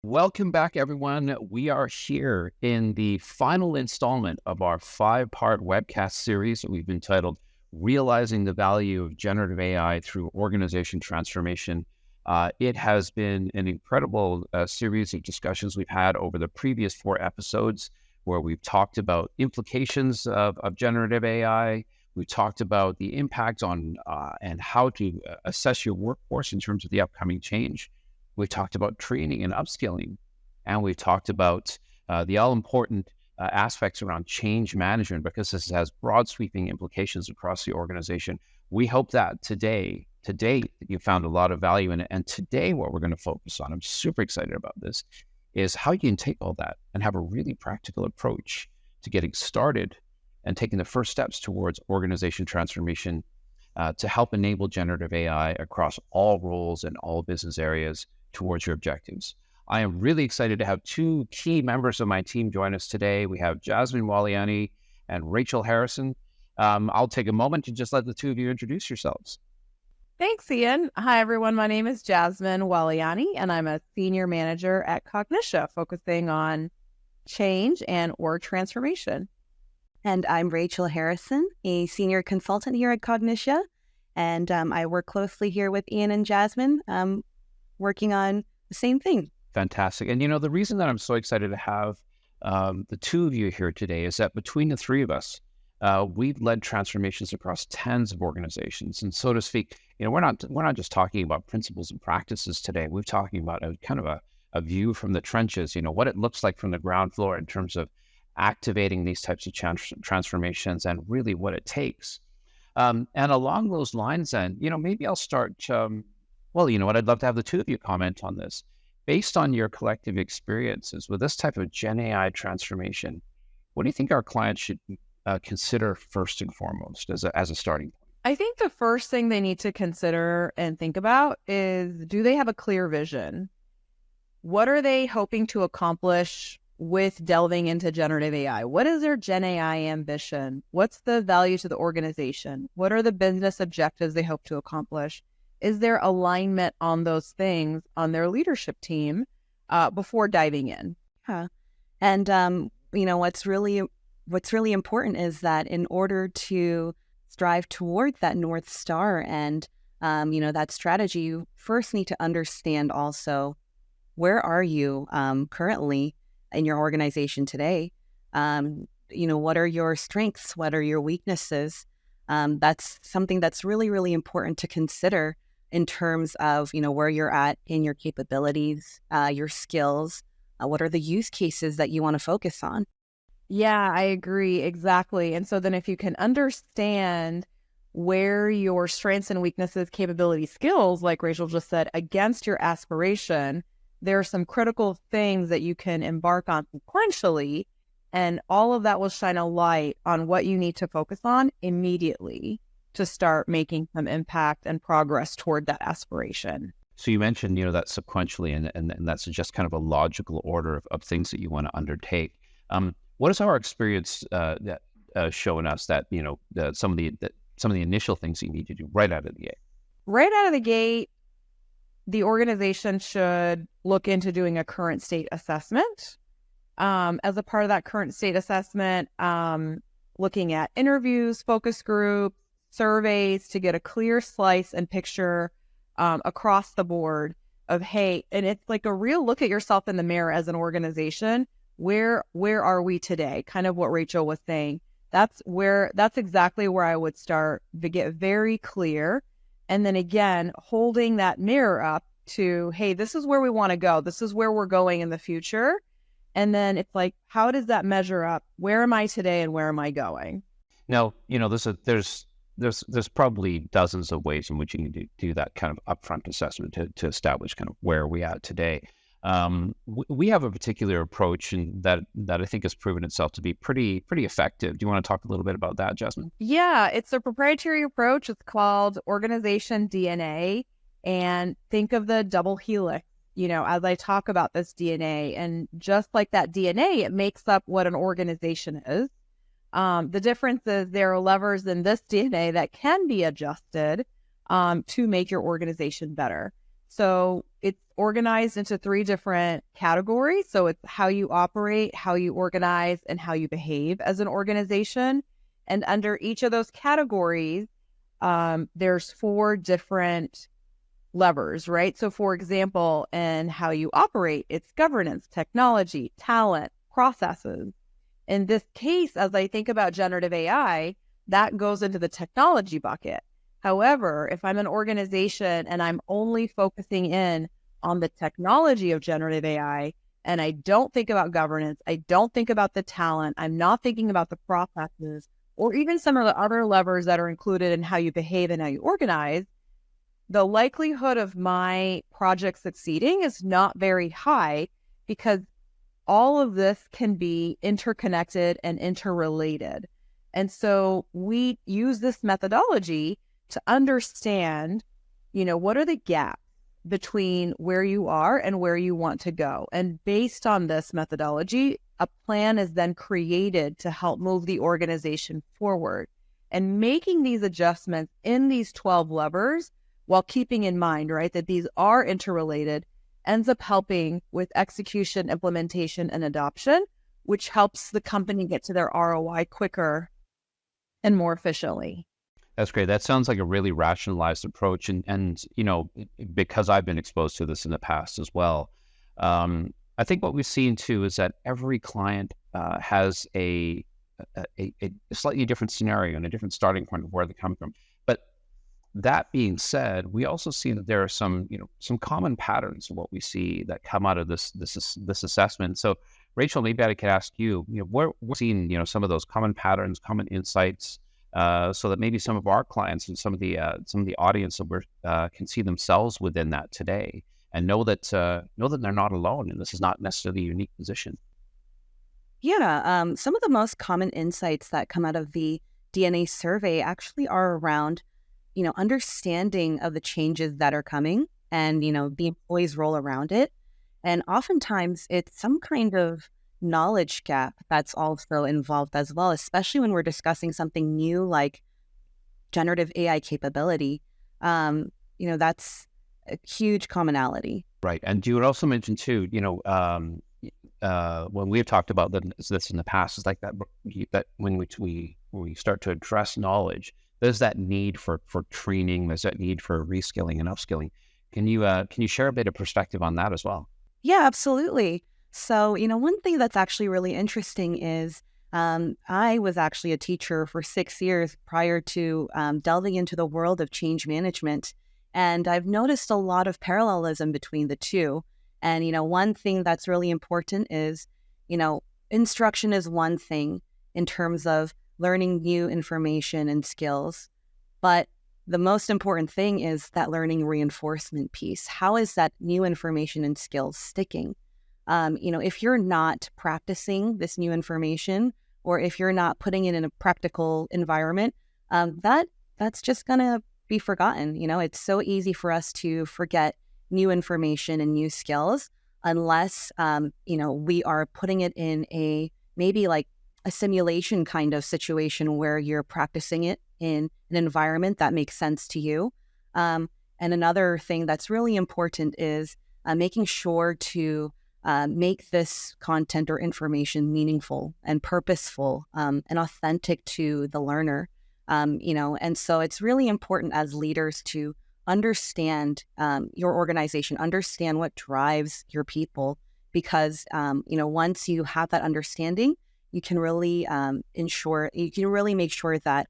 Welcome back, everyone. We are here in the final installment of our 5-part webcast series that we've entitled Realizing the Value of Generative AI Through Organization Transformation. It has been an incredible series of discussions we've had over the previous 4 episodes where we've talked about implications of generative AI. We've talked about the impact on and how to assess your workforce in terms of the upcoming change. We've talked about training and upskilling, and we've talked about the all-important aspects around change management, because this has broad sweeping implications across the organization. We hope that today you found a lot of value in it. And today what we're going to focus on, I'm super excited about this, is how you can take all that and have a really practical approach to getting started and taking the first steps towards organization transformation to help enable generative AI across all roles and all business areas towards your objectives. I am really excited to have 2 key members of my team join us today. We have Jasmeen Waliany and Rachel Harrison. I'll take a moment to just let the 2 of you introduce yourselves. Thanks, Ian. Hi, everyone. My name is Jasmeen Waliany, and I'm a senior manager at Cognixia, focusing on change and org transformation. And I'm Rachel Harrison, a senior consultant here at Cognixia, and I work closely here with Ian and Jasmeen, working on the same thing. Fantastic. And the reason that I'm so excited to have the 2 of you here today is that between the 3 of us, we've led transformations across tens of organizations. And so to speak, we're not just talking about principles and practices today. We're talking about a view from the trenches, what it looks like from the ground floor in terms of activating these types of transformations and really what it takes. And along those lines then, maybe I'll start, I'd love to have the 2 of you comment on this. Based on your collective experiences with this type of GenAI transformation, what do you think our clients should consider first and foremost as a starting point? I think the first thing they need to consider and think about is, do they have a clear vision? What are they hoping to accomplish with delving into generative AI? What is their GenAI ambition? What's the value to the organization? What are the business objectives they hope to accomplish? Is there alignment on those things on their leadership team before diving in? And what's really important is that in order to strive toward that North Star and that strategy, you first need to understand also, where are you currently in your organization today? What are your strengths? What are your weaknesses? That's something that's really, really important to consider in terms of, where you're at in your capabilities, your skills. What are the use cases that you want to focus on? Yeah, I agree. Exactly. And so then if you can understand where your strengths and weaknesses, capability, skills, like Rachel just said, against your aspiration, there are some critical things that you can embark on sequentially, and all of that will shine a light on what you need to focus on immediately to start making some impact and progress toward that aspiration. So you mentioned, that sequentially, and that's just kind of a logical order of things that you want to undertake. What is our experience that showing us that, some of the initial things you need to do right out of the gate? Right out of the gate, the organization should look into doing a current state assessment. As a part of that current state assessment, looking at interviews, focus groups, surveys to get a clear slice and picture across the board of, hey, and it's like a real look at yourself in the mirror as an organization. Where are we today? Kind of what Rachel was saying. That's exactly where I would start to get very clear. And then again, holding that mirror up to, hey, this is where we want to go. This is where we're going in the future. And then it's like, how does that measure up? Where am I today and where am I going? Now, there's probably dozens of ways in which you can do that kind of upfront assessment to establish kind of where we are today. We have a particular approach and that I think has proven itself to be pretty effective. Do you want to talk a little bit about that, Jasmeen? Yeah, it's a proprietary approach. It's called organization DNA. And think of the double helix, as I talk about this DNA. And just like that DNA, it makes up what an organization is. The difference is there are levers in this DNA that can be adjusted to make your organization better. So it's organized into 3 different categories. So it's how you operate, how you organize, and how you behave as an organization. And under each of those categories, there's 4 different levers, right? So for example, in how you operate, it's governance, technology, talent, processes. In this case, as I think about generative AI, that goes into the technology bucket. However, if I'm an organization and I'm only focusing in on the technology of generative AI, and I don't think about governance, I don't think about the talent, I'm not thinking about the processes, or even some of the other levers that are included in how you behave and how you organize, the likelihood of my project succeeding is not very high, because all of this can be interconnected and interrelated. And so we use this methodology to understand, what are the gaps between where you are and where you want to go. And based on this methodology, a plan is then created to help move the organization forward. And making these adjustments in these 12 levers, while keeping in mind, right, that these are interrelated, ends up helping with execution, implementation, and adoption, which helps the company get to their ROI quicker and more efficiently. That's great. That sounds like a really rationalized approach. And because I've been exposed to this in the past as well, I think what we've seen too is that every client has a slightly different scenario and a different starting point of where they're coming from. But that being said, we also see that there are some common patterns of what we see that come out of this assessment. So, Rachel, maybe I could ask you, we're seeing some of those common patterns, common insights, so that maybe some of our clients and some of the audience can see themselves within that today, and know that they're not alone, and this is not necessarily a unique position. Yeah, some of the most common insights that come out of the DNA survey actually are around, understanding of the changes that are coming and, the employee's role around it. And oftentimes it's some kind of knowledge gap that's also involved as well, especially when we're discussing something new like generative AI capability. That's a huge commonality. Right. And you would also mention too, when we've talked about this in the past, is like that when we start to address knowledge, there's that need for training, there's that need for reskilling and upskilling. Can you share a bit of perspective on that as well? Yeah, absolutely. So, one thing that's actually really interesting is I was actually a teacher for 6 years prior to delving into the world of change management. And I've noticed a lot of parallelism between the two. And, one thing that's really important is, instruction is one thing in terms of learning new information and skills. But the most important thing is that learning reinforcement piece. How is that new information and skills sticking? If you're not practicing this new information, or if you're not putting it in a practical environment, that's just going to be forgotten. It's so easy for us to forget new information and new skills unless, we are putting it in maybe like a simulation kind of situation where you're practicing it in an environment that makes sense to you. And another thing that's really important is making sure to make this content or information meaningful and purposeful and authentic to the learner. And so it's really important as leaders to understand your organization, understand what drives your people, because, once you have that understanding, you can really make sure that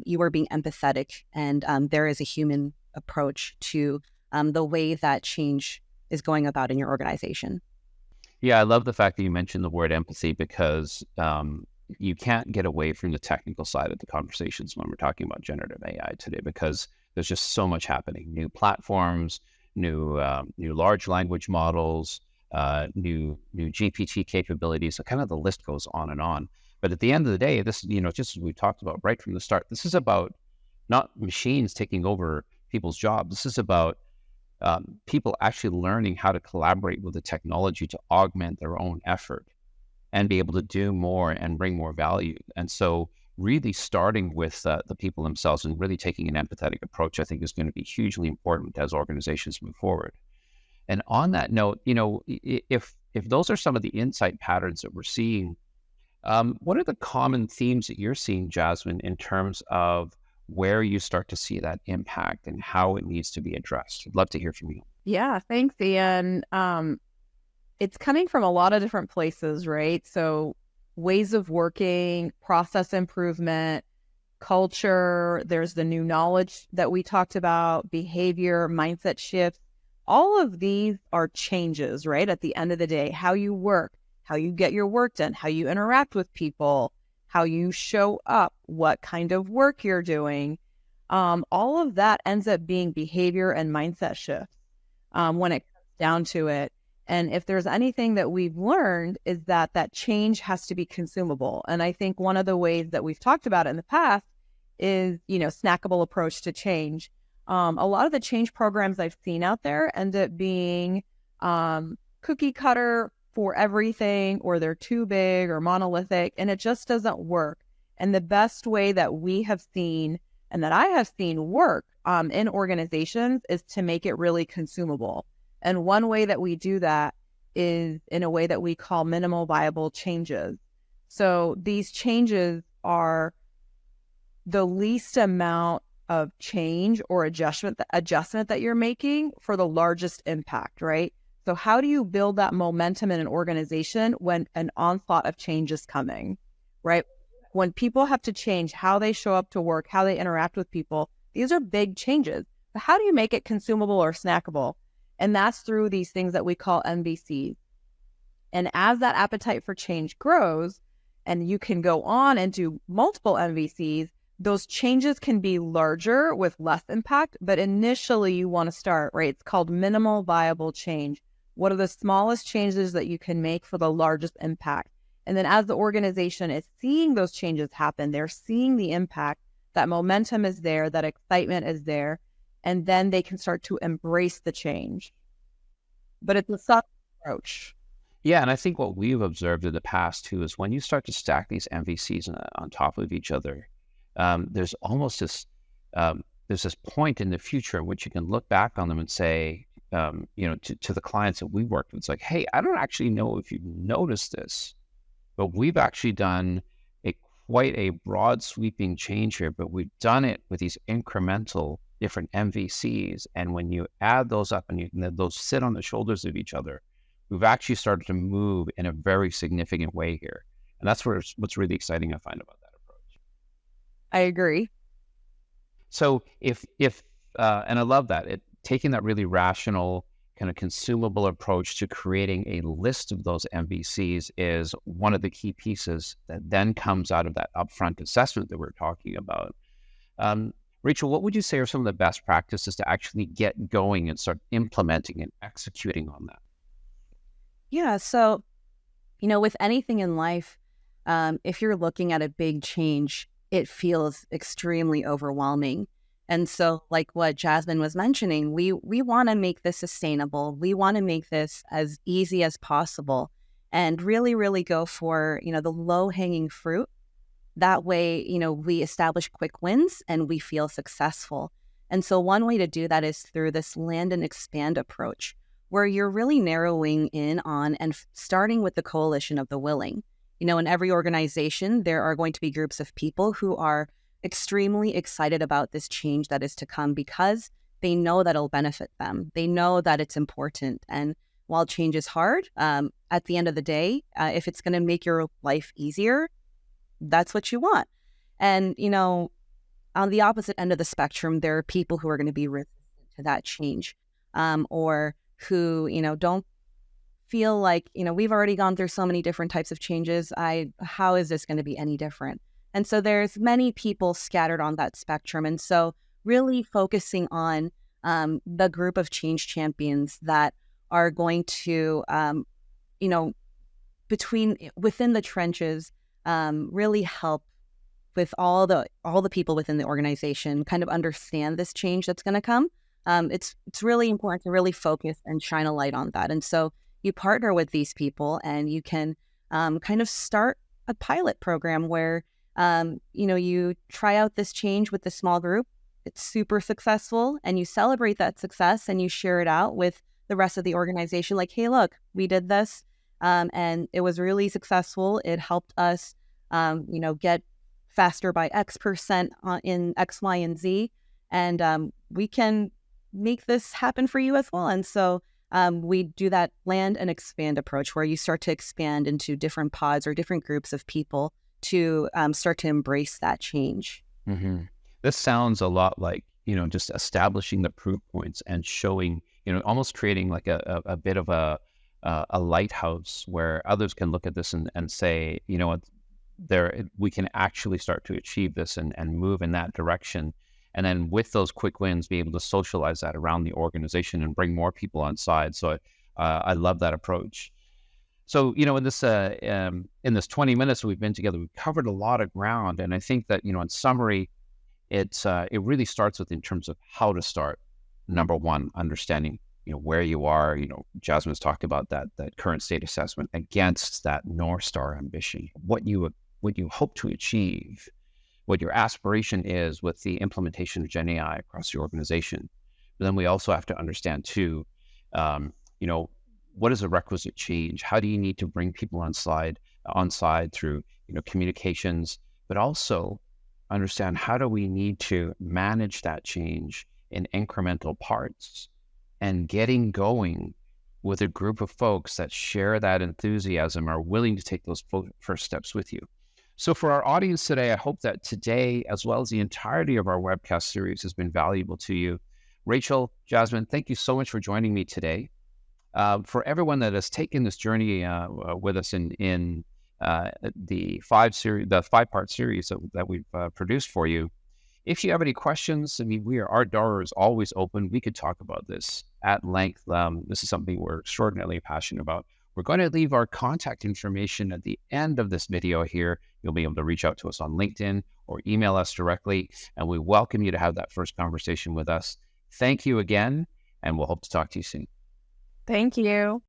you are being empathetic and there is a human approach to the way that change is going about in your organization. Yeah, I love the fact that you mentioned the word empathy, because you can't get away from the technical side of the conversations when we're talking about generative AI today, because there's just so much happening. New platforms, new large language models, new GPT capabilities. So kind of the list goes on and on. But at the end of the day, this, just as we talked about right from the start, this is about not machines taking over people's jobs. This is about people actually learning how to collaborate with the technology to augment their own effort and be able to do more and bring more value. And so really starting with the people themselves and really taking an empathetic approach, I think is going to be hugely important as organizations move forward. And on that note, if those are some of the insight patterns that we're seeing, what are the common themes that you're seeing, Jasmine, in terms of where you start to see that impact and how it needs to be addressed? I'd love to hear from you. Yeah, thanks, Ian. It's coming from a lot of different places, right? So ways of working, process improvement, culture, there's the new knowledge that we talked about, behavior, mindset shifts. All of these are changes, right? At the end of the day, how you work, how you get your work done, how you interact with people, how you show up, what kind of work you're doing. All of that ends up being behavior and mindset shifts when it comes down to it. And if there's anything that we've learned is that change has to be consumable. And I think one of the ways that we've talked about it in the past is, snackable approach to change. A lot of the change programs I've seen out there end up being cookie cutter for everything, or they're too big or monolithic, and it just doesn't work. And the best way that we have seen and that I have seen work in organizations is to make it really consumable. And one way that we do that is in a way that we call minimal viable changes. So these changes are the least amount of change or adjustment that you're making for the largest impact, right? So how do you build that momentum in an organization when an onslaught of change is coming, right? When people have to change how they show up to work, how they interact with people, these are big changes. But how do you make it consumable or snackable? And that's through these things that we call MVCs. And as that appetite for change grows, and you can go on and do multiple MVCs, those changes can be larger with less impact, but initially you want to start, right? It's called minimal viable change. What are the smallest changes that you can make for the largest impact? And then as the organization is seeing those changes happen, they're seeing the impact, that momentum is there, that excitement is there, and then they can start to embrace the change. But it's a subtle approach. Yeah, and I think what we've observed in the past too is when you start to stack these MVCs on top of each other, there's almost there's this point in the future in which you can look back on them and say, to the clients that we worked with, it's like, hey, I don't actually know if you've noticed this, but we've actually done quite a broad sweeping change here, but we've done it with these incremental different MVCs. And when you add those up and those sit on the shoulders of each other, we've actually started to move in a very significant way here. And that's what's really exciting I find about that approach. I agree. So if and I love that, taking that really rational kind of consumable approach to creating a list of those MVCs is one of the key pieces that then comes out of that upfront assessment that we're talking about. Rachel, what would you say are some of the best practices to actually get going and start implementing and executing on that? Yeah, so, with anything in life, if you're looking at a big change, it feels extremely overwhelming. And so like what Jasmine was mentioning, we want to make this sustainable. We want to make this as easy as possible and really, really go for, the low-hanging fruit. That way, we establish quick wins and we feel successful. And so one way to do that is through this land and expand approach, where you're really narrowing in on and starting with the coalition of the willing. In every organization, there are going to be groups of people who are extremely excited about this change that is to come because they know that it'll benefit them. They know that it's important. And while change is hard, at the end of the day, if it's going to make your life easier, that's what you want. And, on the opposite end of the spectrum, there are people who are going to be resistant to that change, or who, don't feel like, we've already gone through so many different types of changes. How is this going to be any different? And so there's many people scattered on that spectrum. And so really focusing on the group of change champions that are going to, within the trenches, really help with all the people within the organization kind of understand this change that's going to come. It's really important to really focus and shine a light on that. And so you partner with these people and you can kind of start a pilot program where You try out this change with the small group. It's super successful, and you celebrate that success and you share it out with the rest of the organization. Like, hey, look, we did this, and it was really successful. It helped us, get faster by X% in X, Y, and Z, and we can make this happen for you as well. And so we do that land and expand approach, where you start to expand into different pods or different groups of people to start to embrace that change. Mm-hmm. This sounds a lot like, just establishing the proof points and showing, almost creating like a bit of a lighthouse where others can look at this and say, what, we can actually start to achieve this and move in that direction. And then with those quick wins, be able to socialize that around the organization and bring more people on side. So I love that approach. So, in this 20 minutes we've been together, we've covered a lot of ground. And I think that, in summary, it really starts with, in terms of how to start. Number one, understanding, where you are. Jasmeen's talked about that current state assessment against that North Star ambition, what you hope to achieve, what your aspiration is with the implementation of GenAI across your organization. But then we also have to understand too, what is a requisite change? How do you need to bring people on side through, communications, but also understand how do we need to manage that change in incremental parts and getting going with a group of folks that share that enthusiasm, are willing to take those first steps with you. So for our audience today, I hope that today, as well as the entirety of our webcast series, has been valuable to you. Rachel, Jasmeen, thank you so much for joining me today. For everyone that has taken this journey with us in the 5-part series that we've produced for you, if you have any questions, our door is always open. We could talk about this at length. This is something we're extraordinarily passionate about. We're going to leave our contact information at the end of this video here. You'll be able to reach out to us on LinkedIn or email us directly, and we welcome you to have that first conversation with us. Thank you again, and we'll hope to talk to you soon. Thank you.